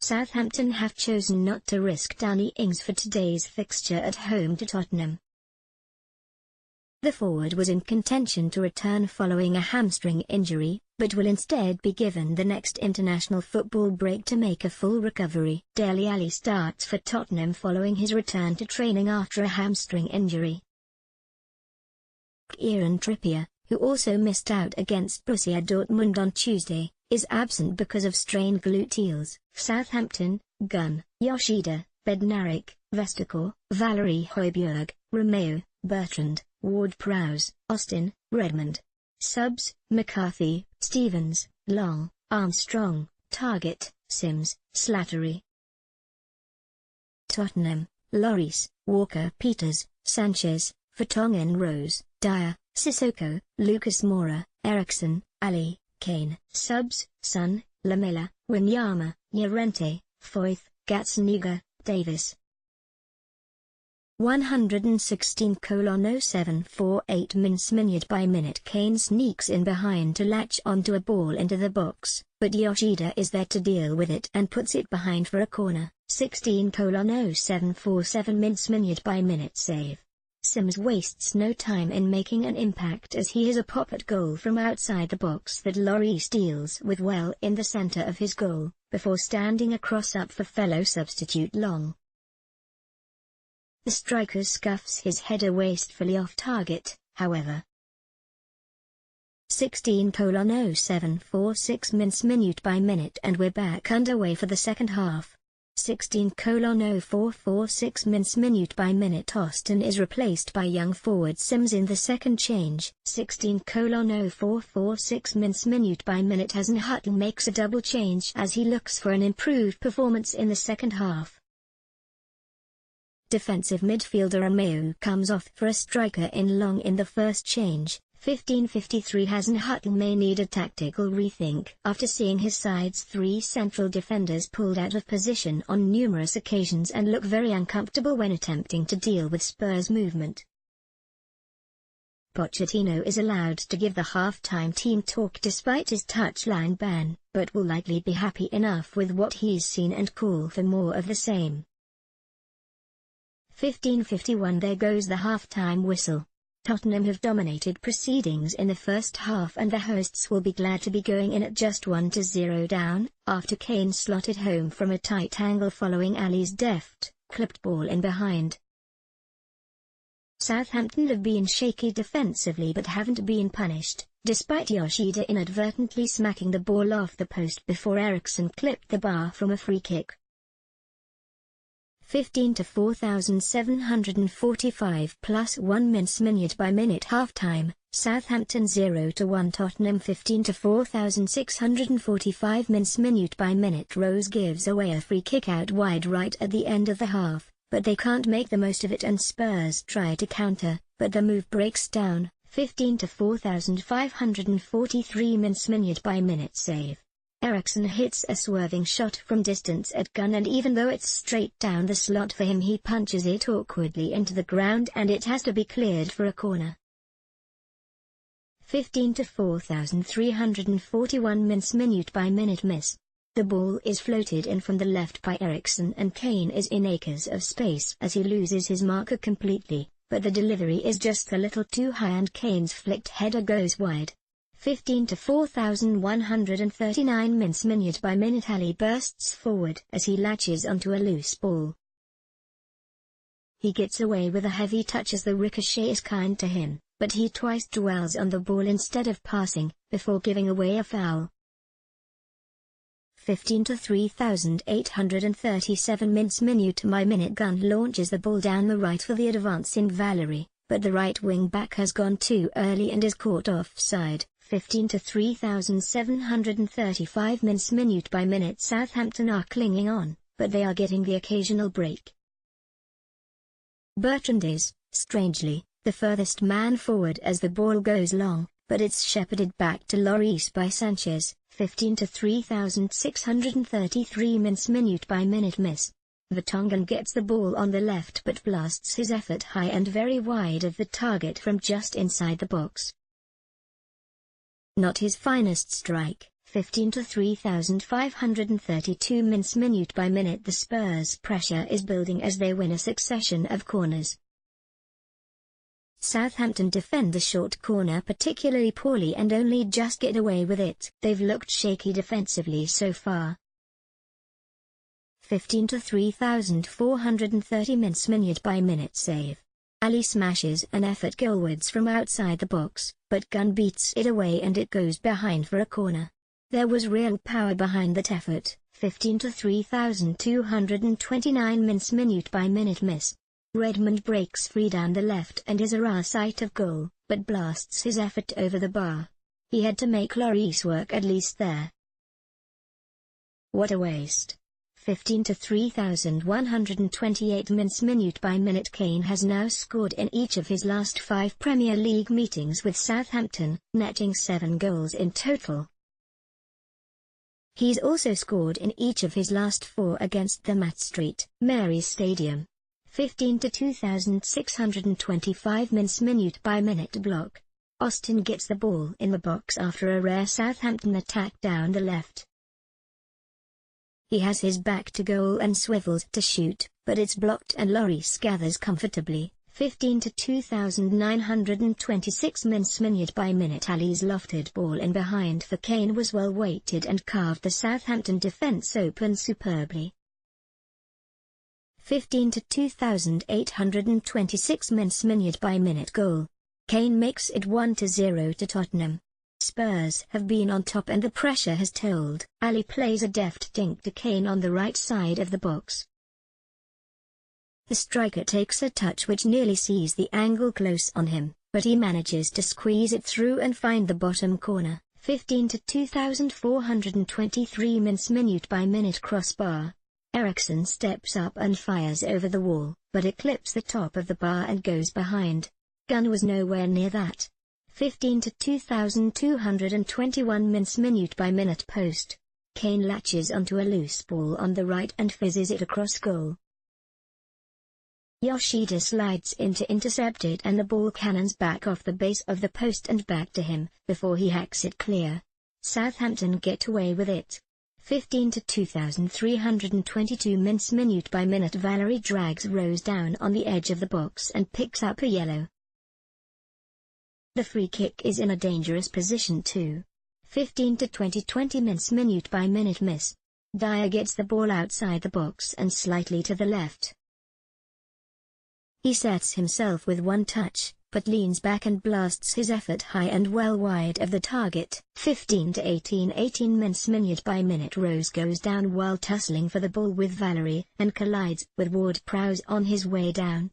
Southampton have chosen not to risk Danny Ings for today's fixture at home to Tottenham. The forward was in contention to return following a hamstring injury, but will instead be given the next international football break to make a full recovery. Dele Alli starts for Tottenham following his return to training after a hamstring injury. Kieran Trippier, who also missed out against Borussia Dortmund on Tuesday, is absent because of strained gluteals. Southampton, Gunn, Yoshida, Bednarik, Vestergaard, Valerie Højbjerg, Romeo, Bertrand, Ward-Prowse, Austin, Redmond. Subs: McCarthy, Stevens, Long, Armstrong, Targett, Sims, Slattery. Tottenham: Lloris, Walker, Peters, Sanchez, Vertonghen, Rose, Dyer, Sissoko, Lucas Moura, Eriksson, Ali, Kane. Subs: Son, Lamela, Wanyama, Llorente, Foyth, Gazzaniga, Davis. 116:0748 minute by minute. Kane sneaks in behind to latch onto a ball into the box, but Yoshida is there to deal with it and puts it behind for a corner. 16:0747 minute by minute save. Sims wastes no time in making an impact as he has a pop at goal from outside the box that Lloris deals with well in the center of his goal, before standing a cross up for fellow substitute Long. The striker scuffs his header wastefully off target, however. 16:0746 minute by minute and we're back underway for the second half. 16:0446 minute by minute. Austin is replaced by young forward Sims in the second change. 16:0446 minute by minute. Hasenhüttl makes a double change as he looks for an improved performance in the second half. Defensive midfielder Romeo comes off for a striker in Long in the first change. 15:53 Hasenhüttl may need a tactical rethink after seeing his side's three central defenders pulled out of position on numerous occasions and look very uncomfortable when attempting to deal with Spurs' movement. Pochettino is allowed to give the half-time team talk despite his touchline ban, but will likely be happy enough with what he's seen and call for more of the same. 15:51 There goes the half-time whistle. Tottenham have dominated proceedings in the first half and the hosts will be glad to be going in at just 1-0 down, after Kane slotted home from a tight angle following Ali's deft, clipped ball in behind. Southampton have been shaky defensively but haven't been punished, despite Yoshida inadvertently smacking the ball off the post before Eriksson clipped the bar from a free kick. 15:4745 plus 1 minute by minute half-time, Southampton 0-1 Tottenham. 15:4645 minute by minute. Rose gives away a free kick out wide right at the end of the half, but they can't make the most of it and Spurs try to counter, but the move breaks down. 15:4543 minute by minute save. Eriksson hits a swerving shot from distance at Gunn and even though it's straight down the slot for him he punches it awkwardly into the ground and it has to be cleared for a corner. 15:4341 minute by minute miss. The ball is floated in from the left by Eriksson and Kane is in acres of space as he loses his marker completely, but the delivery is just a little too high and Kane's flicked header goes wide. 15:4139 minute by minute. Ali bursts forward as he latches onto a loose ball. He gets away with a heavy touch as the ricochet is kind to him, but he twice dwells on the ball instead of passing, before giving away a foul. 15:3837 minute by minute. Gunn launches the ball down the right for the advancing Valerie, but the right wing back has gone too early and is caught offside. 15:3735 minute by minute. Southampton are clinging on, but they are getting the occasional break. Bertrand is, strangely, the furthest man forward as the ball goes long, but it's shepherded back to Lloris by Sanchez. 15:3633 minute by minute miss. Vertonghen gets the ball on the left but blasts his effort high and very wide of the target from just inside the box. Not his finest strike. 15 to 3,532 minute by minute. The Spurs' pressure is building as they win a succession of corners. Southampton defend the short corner particularly poorly and only just get away with it. They've looked shaky defensively so far. 15 to 3,430 minute by minute save. Ali smashes an effort goalwards from outside the box, but Gunn beats it away and it goes behind for a corner. There was real power behind that effort. 15 to 3,229 minute by minute miss. Redmond breaks free down the left and is a sight of goal, but blasts his effort over the bar. He had to make Lloris work at least there. What a waste. 15 to 3,128 minute by minute. Kane has now scored in each of his last 5 Premier League meetings with Southampton, netting 7 goals in total. He's also scored in each of his last 4 against the Matt St. Mary's Stadium. 15 to 2,625 minute by minute block. Austin gets the ball in the box after a rare Southampton attack down the left. He has his back to goal and swivels to shoot, but it's blocked and Lloris gathers comfortably. 15 to 2,926 minute by minute. Ali's lofted ball in behind for Kane was well weighted and carved the Southampton defence open superbly. 15 to 2,826 minute by minute goal. Kane makes it 1-0 to Tottenham. Spurs have been on top and the pressure has told. Ali plays a deft dink to Kane on the right side of the box. The striker takes a touch which nearly sees the angle close on him, but he manages to squeeze it through and find the bottom corner. 15 to 2,423 minute by minute crossbar. Eriksson steps up and fires over the wall, but it clips the top of the bar and goes behind. Gunn was nowhere near that. 15 to 2,221 minute by minute post. Kane latches onto a loose ball on the right and fizzes it across goal. Yoshida slides in to intercept it and the ball cannons back off the base of the post and back to him, before he hacks it clear. Southampton get away with it. 15 to 2,322 minute by minute. Valerie drags Rose down on the edge of the box and picks up a yellow. The free kick is in a dangerous position too. 15 to 20 minute by minute miss. Dyer gets the ball outside the box and slightly to the left. He sets himself with one touch, but leans back and blasts his effort high and well wide of the target. 15 to 18 minute by minute. Rose goes down while tussling for the ball with Valerie, and collides with Ward-Prowse on his way down.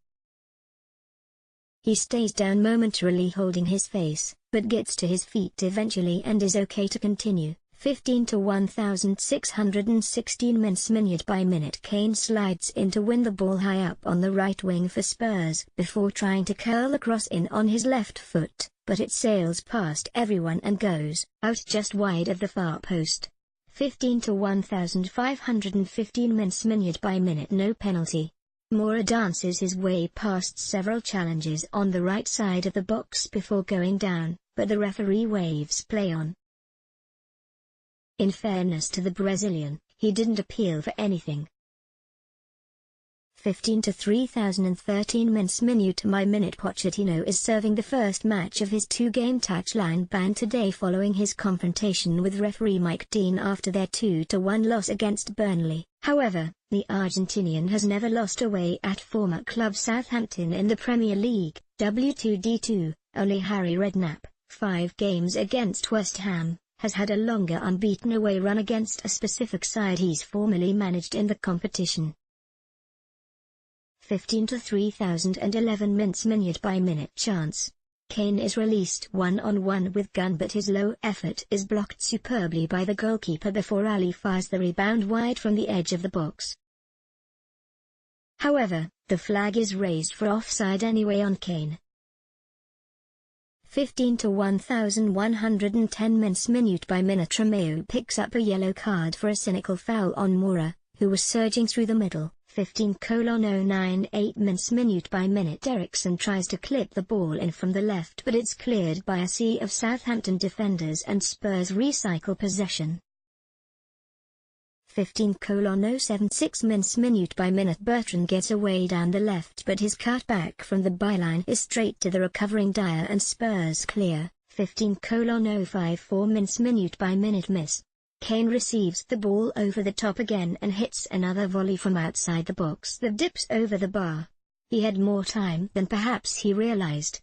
He stays down momentarily holding his face, but gets to his feet eventually and is okay to continue. 15 to 1,616 minute by minute. Kane slides in to win the ball high up on the right wing for Spurs before trying to curl across in on his left foot, but it sails past everyone and goes out just wide of the far post. 15 to 1,515 minute by minute. No penalty. Moura dances his way past several challenges on the right side of the box before going down, but the referee waves play on. In fairness to the Brazilian, he didn't appeal for anything. 15 to 3,013 minute by minute. Pochettino is serving the first match of his 2-game touchline ban today following his confrontation with referee Mike Dean after their 2-1 loss against Burnley. However, the Argentinian has never lost away at former club Southampton in the Premier League, W2D2, only Harry Redknapp, 5 games against West Ham, has had a longer unbeaten away run against a specific side he's formerly managed in the competition. 15 to 3,011 minute by minute chance. Kane is released one-on-one with Gunn but his low effort is blocked superbly by the goalkeeper before Ali fires the rebound wide from the edge of the box. However, the flag is raised for offside anyway on Kane. 15 to 1,110 minute by minute. Romeo picks up a yellow card for a cynical foul on Moura, who was surging through the middle. 15:09 8 minute by minute. Eriksen tries to clip the ball in from the left, but it's cleared by a sea of Southampton defenders and Spurs recycle possession. 15:07 6 minute by minute. Bertrand gets away down the left, but his cutback from the byline is straight to the recovering Dyer and Spurs clear. 15:05 4 minute by minute miss. Kane receives the ball over the top again and hits another volley from outside the box that dips over the bar. He had more time than perhaps he realized.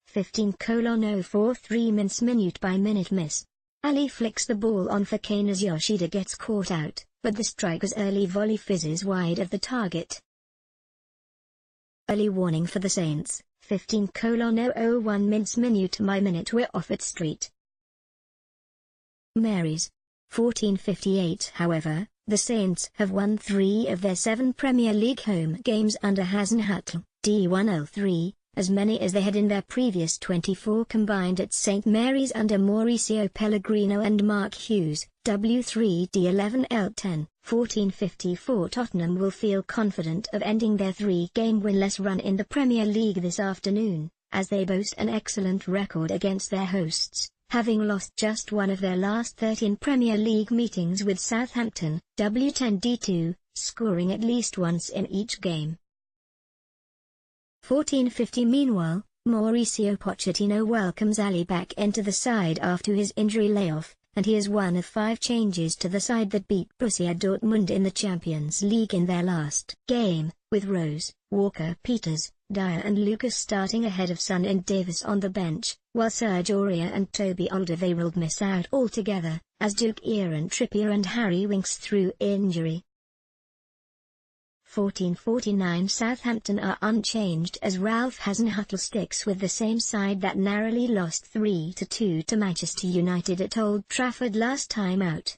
15:04 3 minute by minute miss. Ali flicks the ball on for Kane as Yoshida gets caught out, but the striker's early volley fizzes wide of the target. Early warning for the Saints. 15:001 minute by minute. We're off at Street Mary's. 14:58. However, the Saints have won 3 of their 7 Premier League home games under Hasenhüttl, D103, as many as they had in their previous 24 combined at St Mary's under Mauricio Pellegrino and Mark Hughes, W3D11L10. 14:54. Tottenham will feel confident of ending their 3-game winless run in the Premier League this afternoon, as they boast an excellent record against their hosts, having lost just one of their last 13 Premier League meetings with Southampton, W10D2, scoring at least once in each game. 14:50. Meanwhile, Mauricio Pochettino welcomes Ali back into the side after his injury layoff, and he is one of 5 changes to the side that beat Borussia Dortmund in the Champions League in their last game, with Rose, Walker Peters, Dyer and Lucas starting ahead of Son and Davis on the bench, while Serge Aurier and Toby Alderweireld miss out altogether, as do Kieran Trippier and Harry Winks through injury. 14:49. Southampton are unchanged as Ralph Hasenhüttl sticks with the same side that narrowly lost 3-2 to Manchester United at Old Trafford last time out.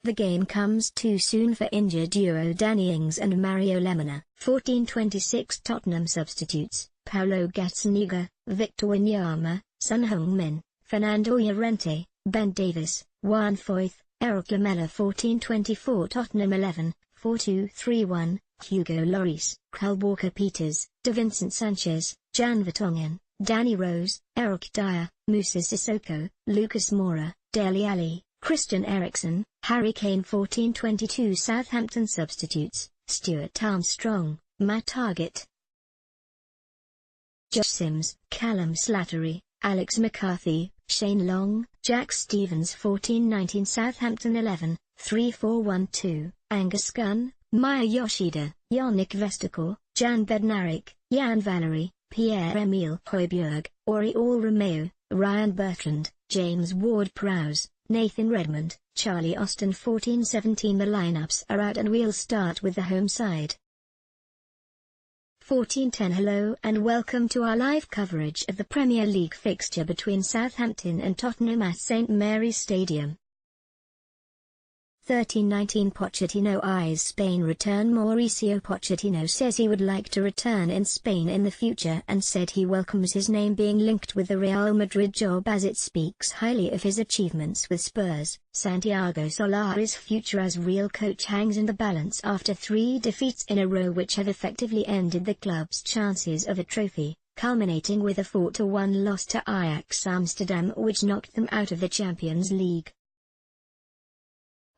The game comes too soon for injured duo Danny Ings and Mario Lemina. 14:26. Tottenham substitutes: Paulo Gazzaniga, Victor Wanyama, Son Heung-min, Fernando Llorente, Ben Davies, Juan Foyth, Eric Lamela. 14:24. Tottenham 11, 4-2-3-1, Hugo Lloris, Kyle Walker-Peters, Davinson Sanchez, Jan Vertonghen, Danny Rose, Eric Dyer, Moussa Sissoko, Lucas Moura, Dele Alli, Christian Eriksen, Harry Kane. 14:22. Southampton substitutes: Stuart Armstrong, Matt Targett, Josh Sims, Callum Slattery, Alex McCarthy, Shane Long, Jack Stevens. 14:19. Southampton 11, 3-4-1-2, Angus Gunn, Maya Yoshida, Yannick Vestergaard, Jan Bednarik, Jan Valery, Pierre-Emile Højbjerg, Oriol Romeo, Ryan Bertrand, James Ward-Prowse, Nathan Redmond, Charlie Austin. 14:17. The lineups are out and we'll start with the home side. 14:10. Hello and welcome to our live coverage of the Premier League fixture between Southampton and Tottenham at St Mary's Stadium. 13:19. Pochettino eyes Spain return. Mauricio Pochettino says he would like to return in Spain in the future and said he welcomes his name being linked with the Real Madrid job as it speaks highly of his achievements with Spurs. Santiago Solari's future as real coach hangs in the balance after 3 defeats in a row which have effectively ended the club's chances of a trophy, culminating with a 4-1 loss to Ajax Amsterdam which knocked them out of the Champions League.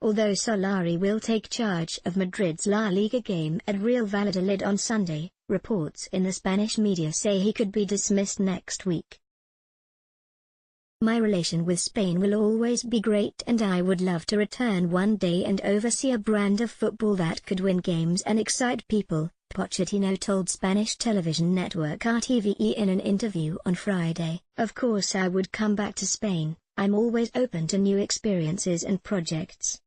Although Solari will take charge of Madrid's La Liga game at Real Valladolid on Sunday, reports in the Spanish media say he could be dismissed next week. My relation with Spain will always be great and I would love to return one day and oversee a brand of football that could win games and excite people, Pochettino told Spanish television network RTVE in an interview on Friday. Of course I would come back to Spain, I'm always open to new experiences and projects.